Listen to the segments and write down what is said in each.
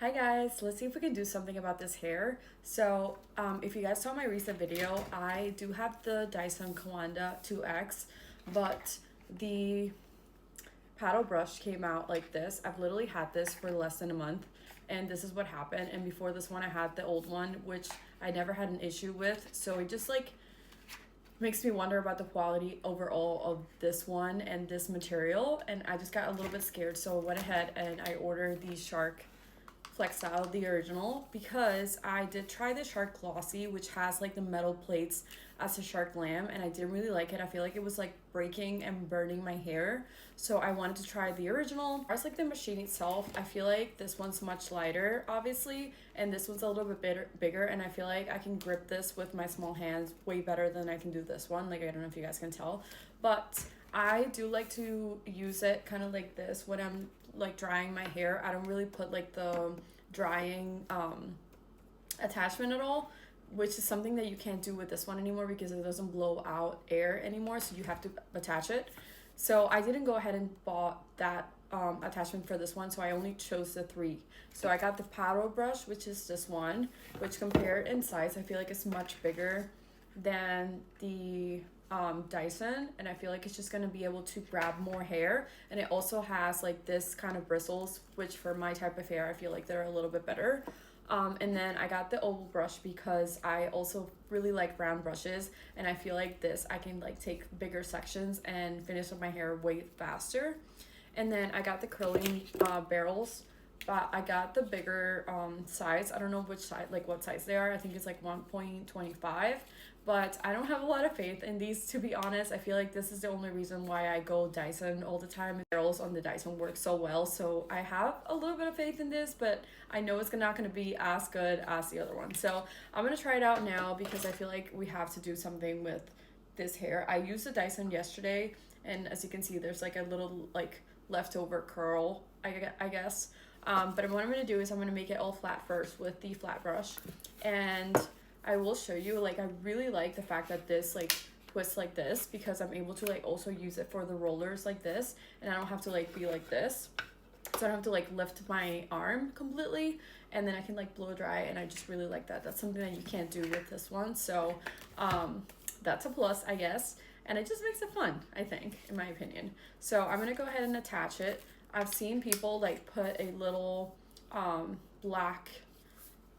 Hi guys, let's see if we can do something about this hair. So if you guys saw my recent video, I do have the Dyson Coanda 2X, but the paddle brush came out like this. I've literally had this for less than a month, and this is what happened. And before this one, I had the old one, which I never had an issue with. So it just like makes me wonder about the quality overall of this one and this material. And I just got a little bit scared, so I went ahead and I ordered the Shark Flexstyle, the original, because I did try the Shark Glossy, which has like the metal plates as a Shark Lamb, and I didn't really like it. I feel like it was like breaking and burning my hair, so I wanted to try the original. As far as like the machine itself, I feel like this one's much lighter, obviously, and this one's a little bit bigger, and I feel like I can grip this with my small hands way better than I can do this one. Like, I don't know if you guys can tell, but I do like to use it kind of like this when I'm like drying my hair. I don't really put like the drying attachment at all, which is something that you can't do with this one anymore because it doesn't blow out air anymore, so you have to attach it. So I didn't go ahead and bought that attachment for this one, so I only chose the 3. So I got the paddle brush, which is this one, which compared in size, I feel like it's much bigger than the Dyson, and I feel like it's just gonna be able to grab more hair. And it also has like this kind of bristles, which for my type of hair I feel like they're a little bit better. And then I got the oval brush because I also really like round brushes, and I feel like this I can like take bigger sections and finish up my hair way faster. And then I got the curling barrels, but I got the bigger size. I don't know which size, like what size they are. I think it's like 1.25, but I don't have a lot of faith in these, to be honest. I feel like this is the only reason why I go Dyson all the time. The barrels on the Dyson work so well, so I have a little bit of faith in this, but I know it's not going to be as good as the other one. So I'm going to try it out now because I feel like we have to do something with this hair. I used the Dyson yesterday, and as you can see, there's like a little like leftover curl, I guess. But what I'm going to do is I'm going to make it all flat first with the flat brush, and I will show you. Like, I really like the fact that this like twists like this, because I'm able to like also use it for the rollers like this, and I don't have to like be like this, so I don't have to like lift my arm completely, and then I can like blow dry, and I just really like that. That's something that you can't do with this one, so that's a plus, I guess, and it just makes it fun, I think, in my opinion. So I'm gonna go ahead and attach it. I've seen people like put a little black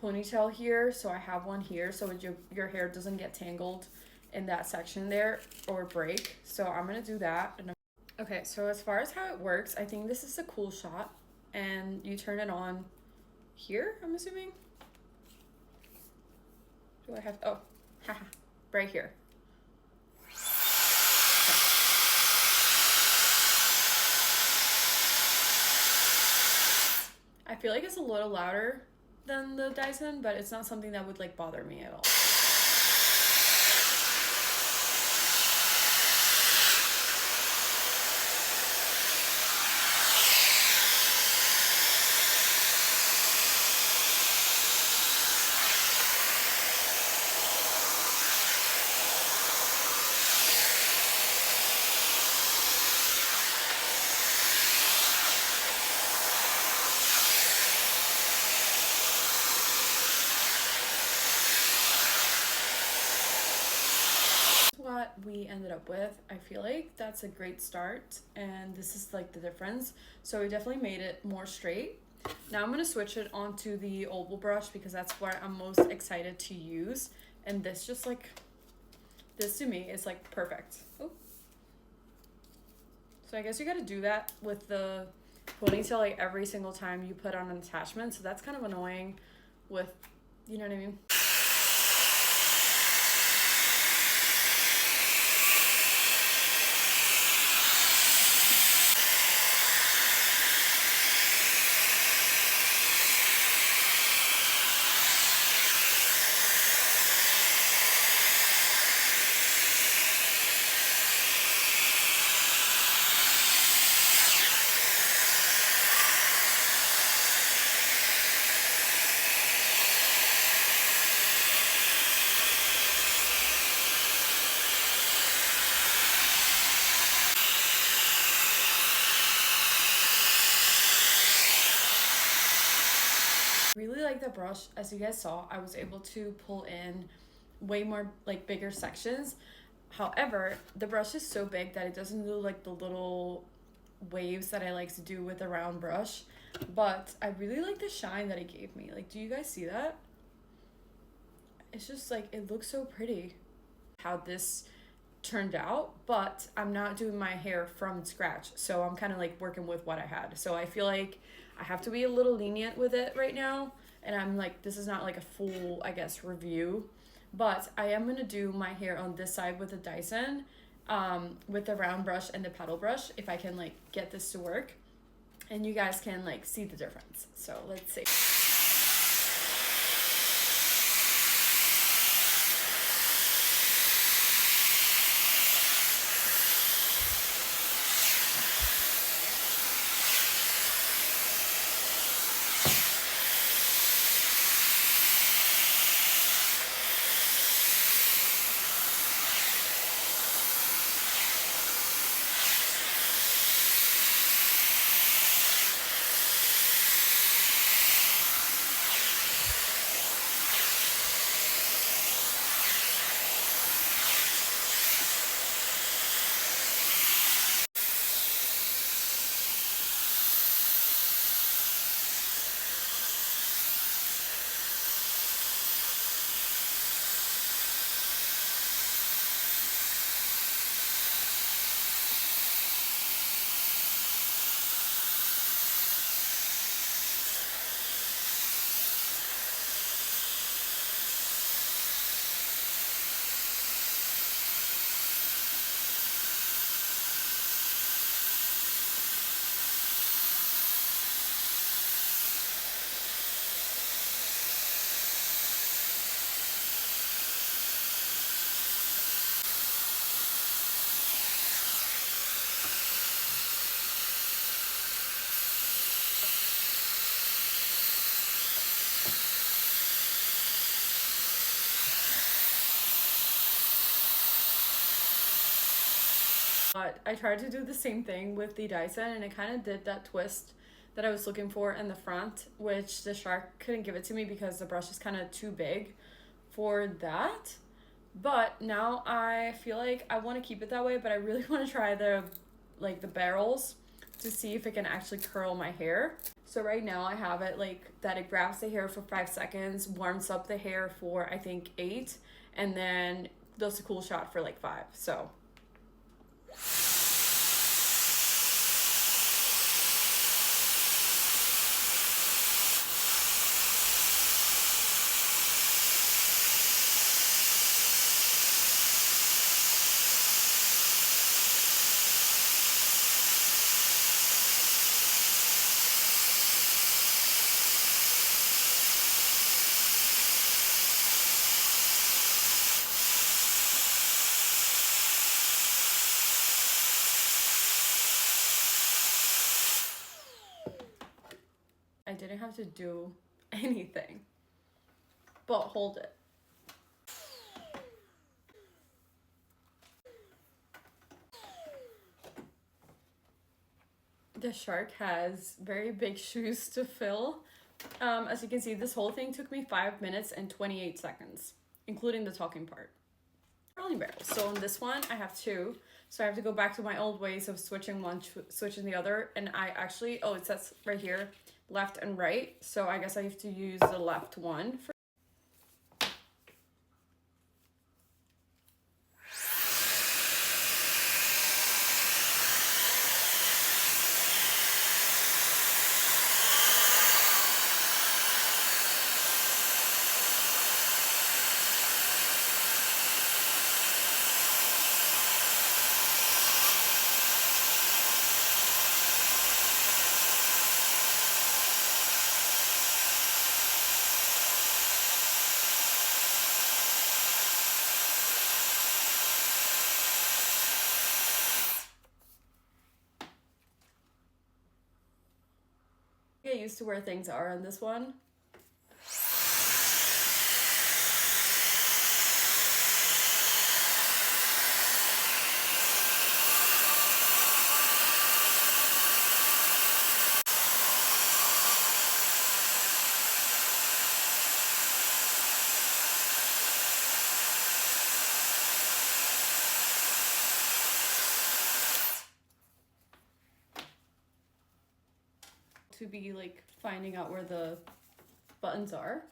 ponytail here, so I have one here so your hair doesn't get tangled in that section there or break. So I'm gonna do that. Okay, so as far as how it works, I think this is a cool shot, and you turn it on here, I'm assuming. Do I have, oh, haha, right here. I feel like it's a little louder than the Dyson, but it's not something that would like bother me at all. What we ended up with, I feel like that's a great start, and this is like the difference. So we definitely made it more straight. Now I'm going to switch it onto the oval brush because that's what I'm most excited to use, and this just like, this to me is like perfect. Oh. So I guess you got to do that with the ponytail like every single time you put on an attachment, so that's kind of annoying with, you know what I mean? Really like the brush. As you guys saw, I was able to pull in way more like bigger sections. However, the brush is so big that it doesn't do like the little waves that I like to do with a round brush. But I really like the shine that it gave me. Like, do you guys see that? It's just like, it looks so pretty how this turned out, but I'm not doing my hair from scratch, so I'm kind of like working with what I had. So I feel like I have to be a little lenient with it right now, and I'm like, this is not like a full, I guess, review, but I am gonna do my hair on this side with a Dyson, with the round brush and the paddle brush, if I can like get this to work, and you guys can like see the difference. So let's see. But I tried to do the same thing with the Dyson, and it kind of did that twist that I was looking for in the front, which the Shark couldn't give it to me because the brush is kind of too big for that. But now I feel like I want to keep it that way, but I really want to try the barrels to see if it can actually curl my hair. So right now I have it like that it grabs the hair for 5 seconds, warms up the hair for I think 8, and then does a cool shot for like 5. So I didn't have to do anything but hold it. The Shark has very big shoes to fill. As you can see, this whole thing took me 5 minutes and 28 seconds, including the talking part. Rolling barrels. So on this one, I have 2. So I have to go back to my old ways of switching one, switching the other. And I actually, oh, it says right here, left and right. So I guess I have to use the left one for get used to where things are on this one. to be like finding out where the buttons are.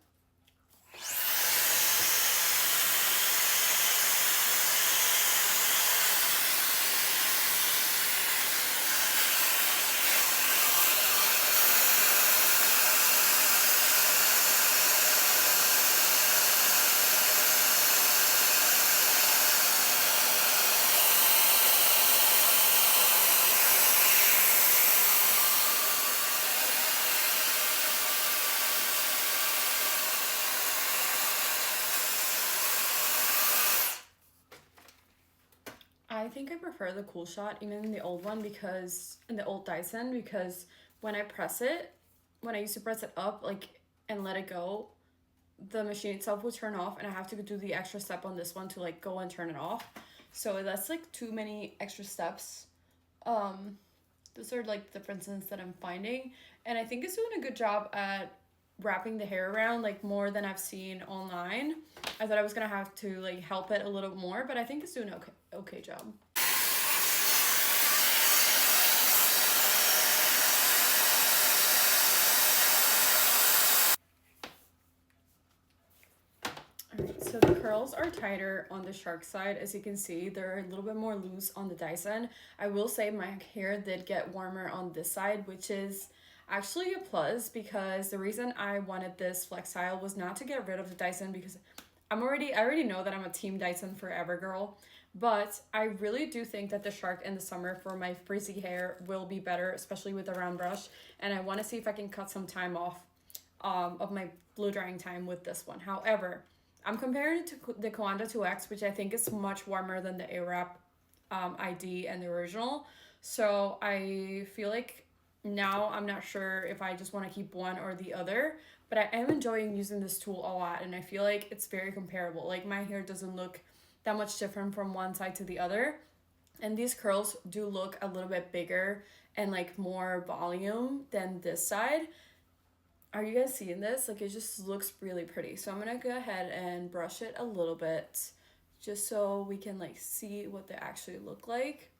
I think I prefer the cool shot even in the old one because in the old Dyson, because when I press it, when I used to press it up like and let it go, the machine itself will turn off and I have to do the extra step on this one to like go and turn it off. So that's like too many extra steps. Those are like the differences that I'm finding, and I think it's doing a good job at wrapping the hair around like more than I've seen online. I thought I was gonna have to like help it a little more, but I think it's doing an okay job. Alright, so the curls are tighter on the Shark side. As you can see, they're a little bit more loose on the Dyson. I will say my hair did get warmer on this side, which is actually a plus, because the reason I wanted this Flexstyle was not to get rid of the Dyson, because I already know that I'm a team Dyson forever girl, but I really do think that the Shark in the summer for my frizzy hair will be better, especially with the round brush, and I want to see if I can cut some time off of my blow drying time with this one. However, I'm comparing it to the Coanda 2X, which I think is much warmer than the Airwrap ID and the original. So I feel like now I'm not sure if I just want to keep one or the other, but I am enjoying using this tool a lot, and I feel like it's very comparable. Like my hair doesn't look that much different from one side to the other, and these curls do look a little bit bigger and like more volume than this side. Are you guys seeing this? Like it just looks really pretty. So I'm gonna go ahead and brush it a little bit just so we can like see what they actually look like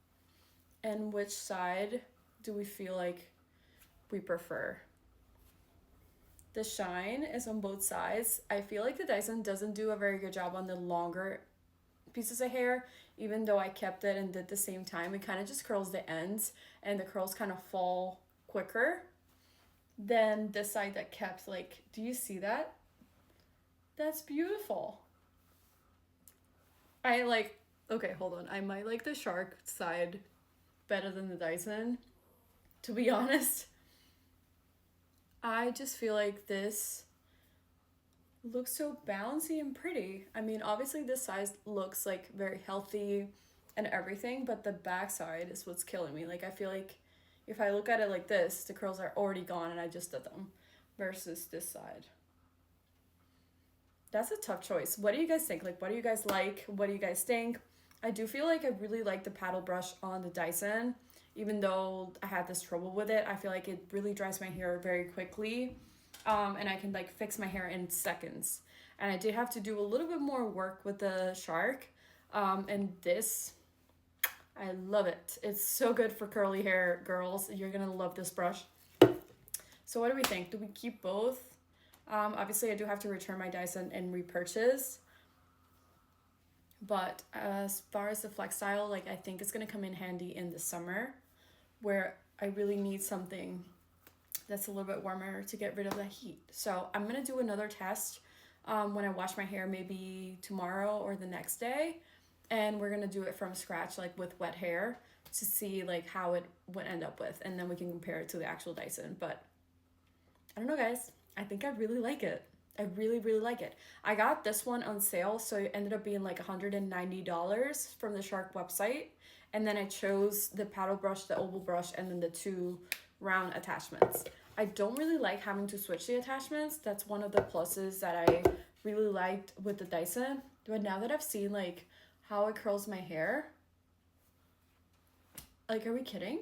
and which side do we feel like we prefer. The shine is on both sides. I feel like the Dyson doesn't do a very good job on the longer pieces of hair, even though I kept it and did the same time. It kind of just curls the ends and the curls kind of fall quicker than this side that kept. Like, do you see that? That's beautiful. Okay, hold on. I might like the Shark side better than the Dyson, to be honest. I just feel like this looks so bouncy and pretty. I mean, obviously this side looks like very healthy and everything, but the back side is what's killing me. Like I feel like if I look at it like this, the curls are already gone and I just did them, versus this side. That's a tough choice. What do you guys think? Like, what do you guys like? What do you guys think? I do feel like I really like the paddle brush on the Dyson. Even though I had this trouble with it, I feel like it really dries my hair very quickly. And I can like fix my hair in seconds. And I did have to do a little bit more work with the Shark. And this, I love it. It's so good for curly hair girls. You're gonna love this brush. So what do we think? Do we keep both? Obviously I do have to return my Dyson and repurchase. But as far as the Flexstyle, like I think it's gonna come in handy in the summer, where I really need something that's a little bit warmer to get rid of the heat. So I'm gonna do another test when I wash my hair, maybe tomorrow or the next day, and we're gonna do it from scratch, like with wet hair, to see like how it would end up with, and then we can compare it to the actual Dyson. But I don't know, guys, I think I really like it. I really, really like it. I got this one on sale, so it ended up being like $190 from the Shark website. And then I chose the paddle brush, the oval brush, and then the two round attachments. I don't really like having to switch the attachments. That's one of the pluses that I really liked with the Dyson. But now that I've seen like how it curls my hair, like, are we kidding?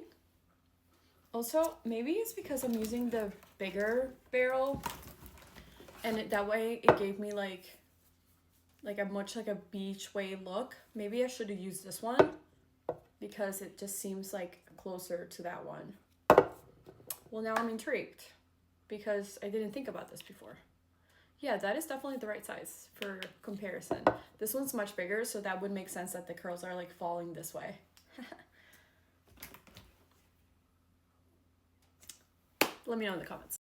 Also, maybe it's because I'm using the bigger barrel, and that way it gave me like a much like a beach wave look. Maybe I should have used this one because it just seems like closer to that one. Well, now I'm intrigued because I didn't think about this before. Yeah, that is definitely the right size for comparison. This one's much bigger, so that would make sense that the curls are like falling this way. Let me know in the comments.